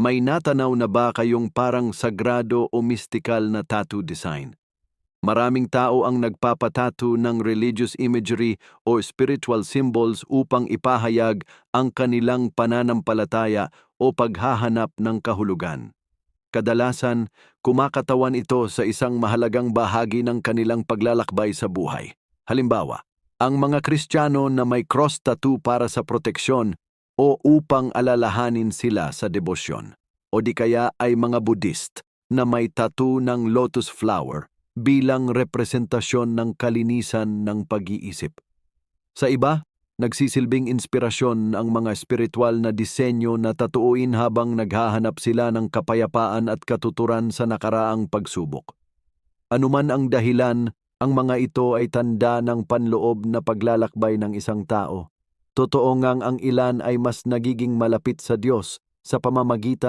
May natanaw na ba kayong parang sagrado o mystikal na tattoo design? Maraming tao ang nagpapatattoo ng religious imagery o spiritual symbols upang ipahayag ang kanilang pananampalataya o paghahanap ng kahulugan. Kadalasan, kumakatawan ito sa isang mahalagang bahagi ng kanilang paglalakbay sa buhay. Halimbawa, ang mga Kristiyano na may cross tattoo para sa proteksyon o upang alalahanin sila sa debosyon. O di kaya ay mga Buddhist na may tattoo ng lotus flower bilang representasyon ng kalinisan ng pag-iisip. Sa iba, nagsisilbing inspirasyon ang mga espiritual na disenyo na tatuuin habang naghahanap sila ng kapayapaan at katuturan sa nakaraang pagsubok. Anuman ang dahilan, ang mga ito ay tanda ng panloob na paglalakbay ng isang tao. Totoo ngang ang ilan ay mas nagiging malapit sa Diyos sa pamamagitan